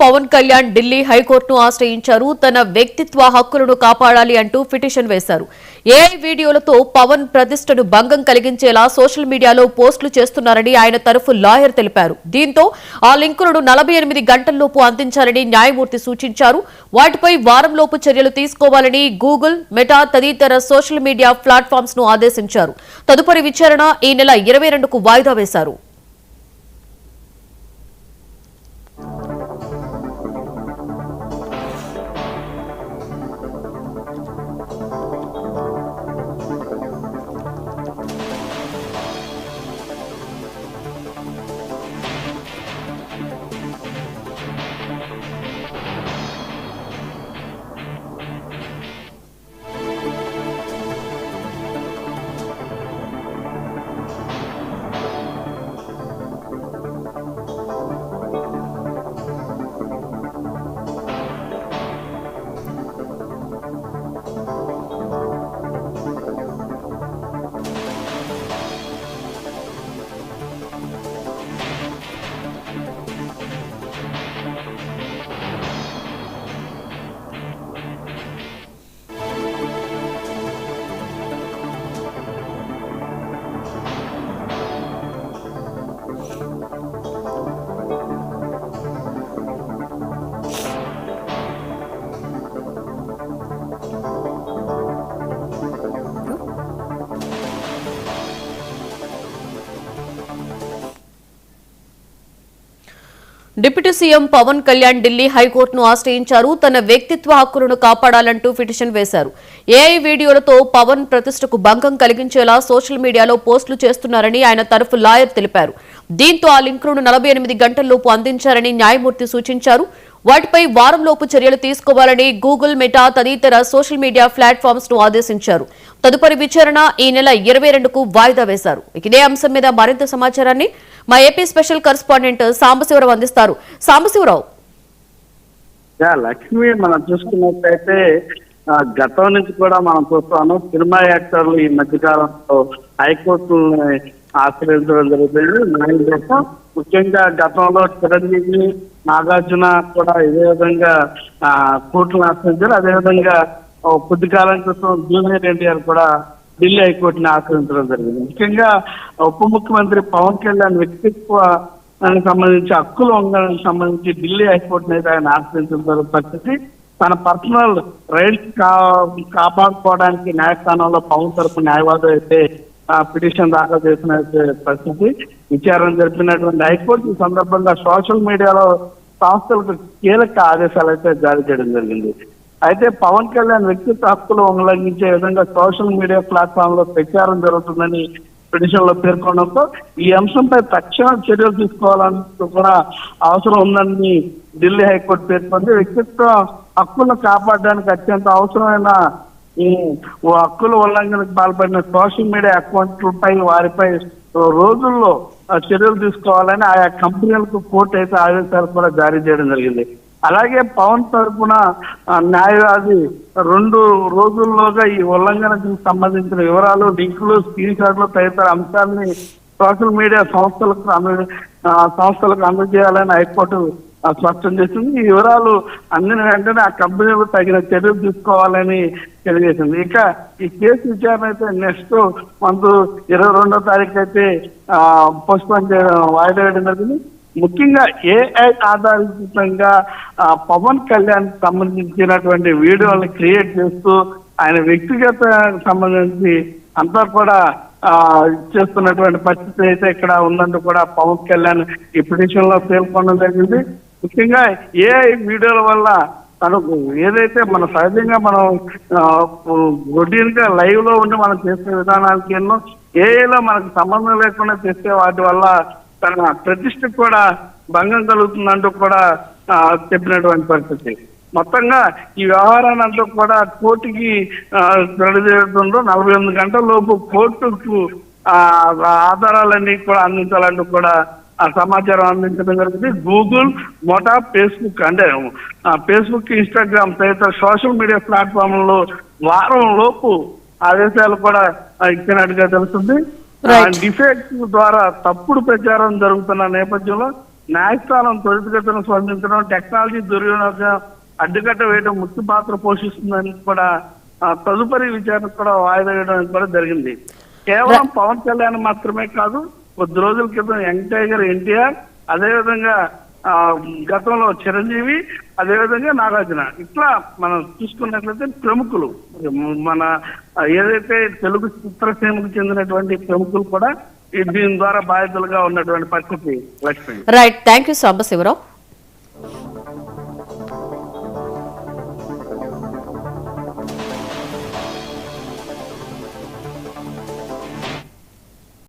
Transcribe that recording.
పవన్ కళ్యాణ్ ఢిల్లీ హైకోర్టును ఆశ్రయించారు. తన వ్యక్తిత్వ హక్కులను కాపాడాలి అంటూ పిటిషన్ వేశారు. ఏఐ వీడియోలతో పవన్ ప్రతిష్టను భంగం కలిగించేలా సోషల్ మీడియాలో పోస్టులు చేస్తున్నారని ఆయన తరఫు లాయర్ తెలిపారు. దీంతో ఆ లింకులను 48 గంటల్లోపు అందించాలని న్యాయమూర్తి సూచించారు. వాటిపై వారంలోపు చర్యలు తీసుకోవాలని గూగుల్, మెటా తదితర సోషల్ మీడియా ప్లాట్ఫామ్స్ ను ఆదేశించారు. తదుపరి విచారణ ఈ నెల 22కు వాయిదా వేశారు. డిప్యూటీ సీఎం పవన్ కళ్యాణ్ ఢిల్లీ హైకోర్టును ఆశ్రయించారు. తన వ్యక్తిత్వ హక్కులను కాపాడాలంటూ పిటిషన్ వేశారు. ఏఐ వీడియోలతో పవన్ ప్రతిష్టకు భంగం కలిగించేలా సోషల్ మీడియాలో పోస్టులు చేస్తున్నారని ఆయన తరఫు లాయర్ తెలిపారు. దీంతో ఆ లింకులను 48 గంటల్లోపు అందించాలని న్యాయమూర్తి సూచించారు. వాటిపై వారంలోపు చర్యలు తీసుకోవాలని గూగుల్, మెటా తదితర సోషల్ మీడియా ప్లాట్ఫామ్స్ ను ఆదేశించారు. తదుపరి విచారణ ఈ నెల 22కు వాయిదా వేశారు. ఇదే అంశం మీద మరింత సమాచారాన్ని మా ఏపీ స్పెషల్ కరెస్పాండెంట్ సాంబశివరావు అందిస్తారు. సాంబశివరావు, లక్ష్మి, మనం చూసుకున్నట్లయితే గతం నుంచి కూడా మనం చూస్తాను సినిమా యాక్టర్లు ఈ మధ్యకాలంలో హైకోర్టుని ఆశ్రయించడం జరుగుతుంది. ముఖ్యంగా గతంలో చిరంజీవి, నాగార్జున కూడా ఇదే విధంగా కోర్టును ఆశ్రయించారు. అదేవిధంగా కొద్ది కాలం క్రితం జూనియర్ ఎన్టీఆర్ కూడా ఢిల్లీ హైకోర్టుని ఆశ్రయించడం జరిగింది. ముఖ్యంగా ఉప ముఖ్యమంత్రి పవన్ కళ్యాణ్ వ్యక్తిత్వానికి సంబంధించి హక్కుల వంగడానికి సంబంధించి ఢిల్లీ హైకోర్టుని అయితే ఆయన ఆశ్రయించిన పరిస్థితి. తన పర్సనల్ రైట్స్ కాపాడుకోవడానికి న్యాయస్థానంలో పవన్ తరపు న్యాయవాదులు అయితే పిటిషన్ దాఖలు చేసిన పరిస్థితి. విచారణ జరిపినటువంటి హైకోర్టు ఈ సందర్భంగా సోషల్ మీడియాలో సంస్థలకు కీలక ఆదేశాలు అయితే జారీ చేయడం జరిగింది. అయితే పవన్ కళ్యాణ్ వ్యక్తిత్వ హక్కులు ఉల్లంఘించే విధంగా సోషల్ మీడియా ప్లాట్ఫామ్ లో ప్రచారం జరుగుతుందని పిటిషన్ లో పేర్కొనడంతో ఈ అంశంపై తక్షణ చర్యలు తీసుకోవాలని కూడా అవసరం ఉందని ఢిల్లీ హైకోర్టు పేర్కొంది. వ్యక్తిత్వ హక్కులను కాపాడడానికి అత్యంత అవసరమైన హక్కుల ఉల్లంఘనకు పాల్పడిన సోషల్ మీడియా అకౌంట్లపై వారిపై రోజుల్లో చర్యలు తీసుకోవాలని ఆయా కంపెనీలకు కోర్టు అయితే ఆదేశాలు కూడా జారీ చేయడం జరిగింది. అలాగే పవన్ తరఫున న్యాయవాది 2 రోజుల్లోగా ఈ ఉల్లంఘనకు సంబంధించిన వివరాలు, లింకులు, స్క్రీన్ షాట్లు తదితర అంశాలని సోషల్ మీడియా సంస్థలకు అందజేయాలని హైకోర్టు స్పష్టం చేసింది. ఈ వివరాలు అందిన వెంటనే ఆ కంపెనీలు తగిన చర్యలు తీసుకోవాలని తెలియజేసింది. ఇక ఈ కేసు విచారణ అయితే నెక్స్ట్ మంత్ 22వ తారీఖు అయితే పోస్ట్పోన్ చేయడం వాయిదా వేయడం జరిగింది. ముఖ్యంగా ఏఐ ఆధారితంగా పవన్ కళ్యాణ్ సంబంధించినటువంటి వీడియోలను క్రియేట్ చేస్తూ ఆయన వ్యక్తిగత సంబంధించి అంతా కూడా చేస్తున్నటువంటి పరిస్థితి అయితే ఇక్కడ ఉందంటూ కూడా పవన్ కళ్యాణ్ ఈ పిటిషన్ లో పేర్కొనడం జరిగింది. ముఖ్యంగా ఏఐ వీడియోల వల్ల తనకు ఏదైతే మన సహజంగా మనం రొటీన్ గా లైవ్ లో ఉండి మనం చేసే విధానానికి ఎన్నో ఏఐలో మనకు సంబంధం లేకుండా చేసే వాటి వల్ల తన ప్రతిష్టకు కూడా భంగం కలుగుతుందంటూ కూడా చెప్పినటువంటి పరిస్థితి. మొత్తంగా ఈ వ్యవహారాన్ని అంతా కూడా కోర్టుకి తెలియజేయడంలో 48 గంటల లోపు కోర్టుకు ఆధారాలన్నీ కూడా అందించాలంటూ కూడా ఆ సమాచారం అందించడం జరిగింది. గూగుల్, మెటా, ఫేస్బుక్ అంటే ఫేస్బుక్, ఇన్స్టాగ్రామ్ తదితర సోషల్ మీడియా ప్లాట్ఫామ్లలో వారం లోపు ఆదేశాలు కూడా ఇచ్చినట్టుగా తెలుస్తుంది. డిఫేక్ట్ ద్వారా తప్పుడు ప్రచారం జరుగుతున్న నేపథ్యంలో న్యాయస్థానం త్వరితగతిన స్పందించడం, టెక్నాలజీ దుర్వినియోగం అడ్డుకట్ట వేయడం ముఖ్య పాత్ర పోషిస్తుందని కూడా తదుపరి విచారణ కూడా వాయిదా వేయడం కూడా జరిగింది. కేవలం పవన్ కళ్యాణ్ మాత్రమే కాదు, కొద్ది రోజుల క్రితం యంగ్ టైగర్ ఎన్టీఆర్, అదేవిధంగా గతంలో చిరంజీవి, అదేవిధంగా నాగార్జున, ఇట్లా మనం చూసుకున్నట్లయితే ప్రముఖులు మన ఏదైతే తెలుగు చిత్రసీమకు చెందినటువంటి ప్రముఖులు కూడా దీని ద్వారా బాధితులుగా ఉన్నటువంటి పరిస్థితి. Lakshmi. Right, thank you Sambasivarao.